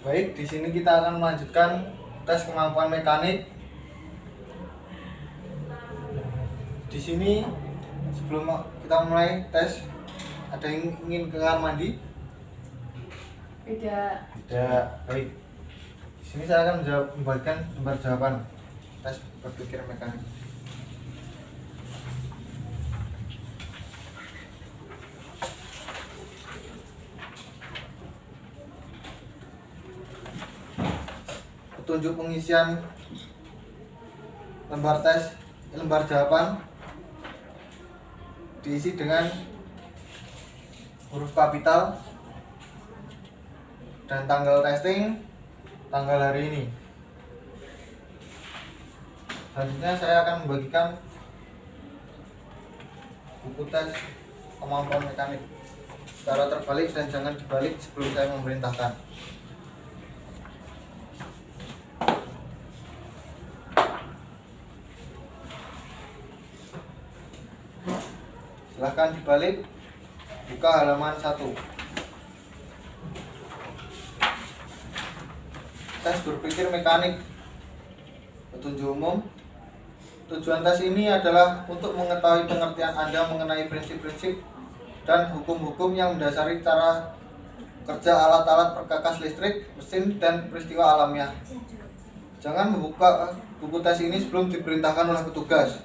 Baik, di sini kita akan melanjutkan tes kemampuan mekanik. Di sini sebelum kita mulai tes, ada yang ingin ke kamar mandi? Tidak. Tidak. Baik. Di sini saya akan membagikan lembar jawaban tes berpikir mekanik. Petunjuk pengisian lembar tes, lembar jawaban diisi dengan huruf kapital dan tanggal testing, tanggal hari ini. Selanjutnya saya akan membagikan buku tes kemampuan mekanik secara terbalik dan jangan dibalik sebelum saya memerintahkan. Silahkan dibalik, buka halaman 1. Tes berpikir mekanik, petunjuk umum. Tujuan tes ini adalah untuk mengetahui pengertian Anda mengenai prinsip-prinsip dan hukum-hukum yang mendasari cara kerja alat-alat perkakas listrik, mesin, dan peristiwa alamiah. Jangan membuka buku tes ini sebelum diperintahkan oleh petugas.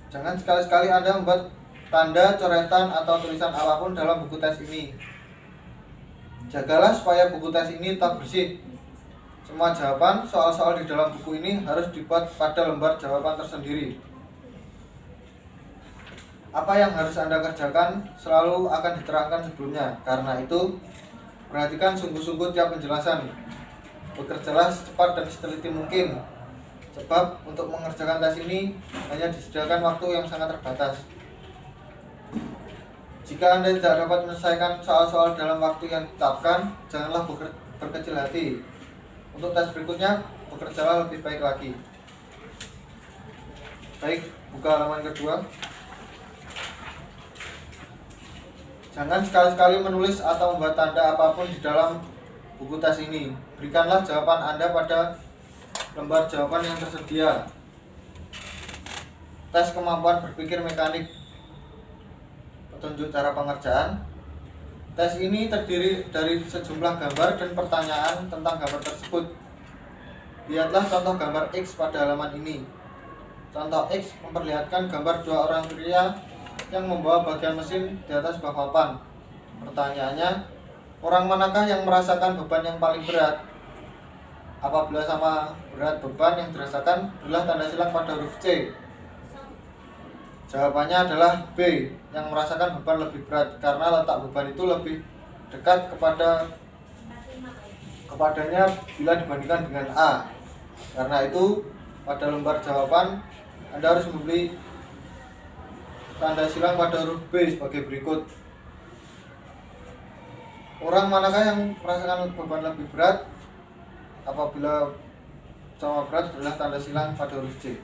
Jangan sekali-sekali Anda membuat tanda, coretan, atau tulisan apapun dalam buku tes ini. Jagalah supaya buku tes ini tetap bersih. Semua jawaban soal-soal di dalam buku ini harus dibuat pada lembar jawaban tersendiri. Apa yang harus Anda kerjakan selalu akan diterangkan sebelumnya. Karena itu, perhatikan sungguh-sungguh tiap penjelasan. Bekerjalah secepat dan seteliti mungkin. Sebab untuk mengerjakan tes ini hanya disediakan waktu yang sangat terbatas. Jika Anda tidak dapat menyelesaikan soal-soal dalam waktu yang ditetapkan, janganlah berkecil hati. Untuk tes berikutnya, bekerjalah lebih baik lagi. Baik, buka halaman kedua. Jangan sekali-sekali menulis atau membuat tanda apapun di dalam buku tes ini. Berikanlah jawaban Anda pada lembar jawaban yang tersedia. Tes kemampuan berpikir mekanik, petunjuk cara pengerjaan. Tes ini terdiri dari sejumlah gambar dan pertanyaan tentang gambar tersebut. Lihatlah contoh gambar X pada halaman ini. Contoh X memperlihatkan gambar dua orang pria yang membawa bagian mesin di atas bak papan. Pertanyaannya, orang manakah yang merasakan beban yang paling berat? Apabila sama berat beban yang dirasakan, berilah tanda silang pada huruf C. Jawabannya adalah B, yang merasakan beban lebih berat karena letak beban itu lebih dekat kepadanya bila dibandingkan dengan A. Karena itu, pada lembar jawaban Anda harus memberi tanda silang pada huruf B sebagai berikut. Orang manakah yang merasakan beban lebih berat? Apabila sama berat, berilah tanda silang pada huruf C.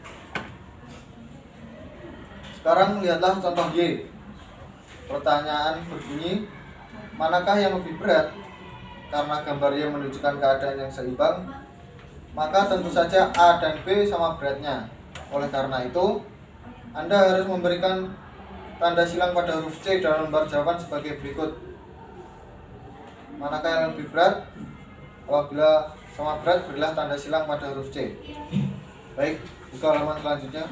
Sekarang lihatlah contoh Y. Pertanyaan berbunyi, manakah yang lebih berat? Karena gambar Y menunjukkan keadaan yang seimbang, maka tentu saja A dan B sama beratnya. Oleh karena itu, Anda harus memberikan tanda silang pada huruf C dalam lembar jawaban sebagai berikut. Manakah yang lebih berat? Apabila sama berat, berilah tanda silang pada huruf C. Baik, buka halaman selanjutnya.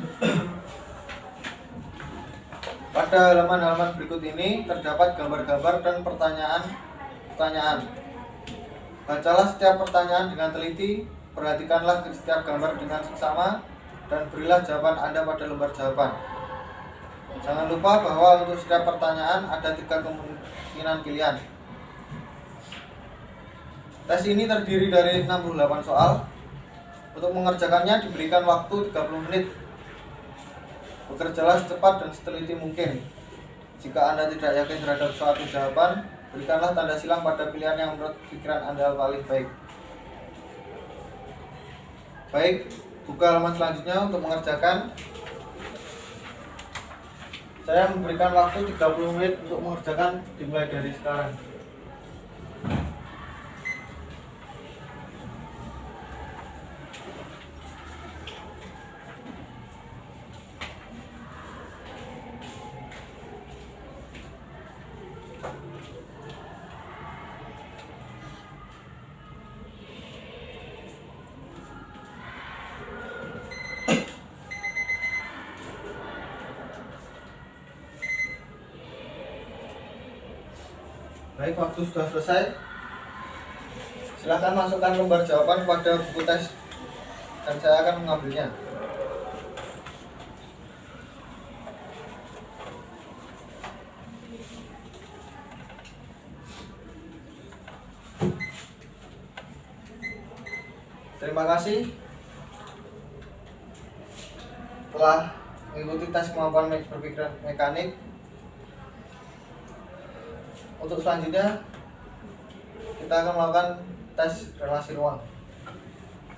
Pada halaman-halaman berikut ini terdapat gambar-gambar dan pertanyaan. Bacalah setiap pertanyaan dengan teliti, perhatikanlah setiap gambar dengan seksama, dan berilah jawaban Anda pada lembar jawaban. Jangan lupa bahwa untuk setiap pertanyaan ada 3 kemungkinan pilihan. Tes ini terdiri dari 68 soal. Untuk mengerjakannya diberikan waktu 30 menit. Bekerjalah secepat dan seteliti mungkin. Jika Anda tidak yakin terhadap suatu jawaban, berikanlah tanda silang pada pilihan yang menurut pikiran Anda paling baik. Baik, buka halaman selanjutnya untuk mengerjakan. Saya memberikan waktu 30 menit untuk mengerjakan dimulai dari sekarang. Baik, waktu sudah selesai. Silahkan masukkan lembar jawaban pada buku tes dan saya akan mengambilnya. Terima kasih telah mengikuti tes kemampuan berpikir mekanik. Untuk selanjutnya kita akan melakukan tes relasi ruang.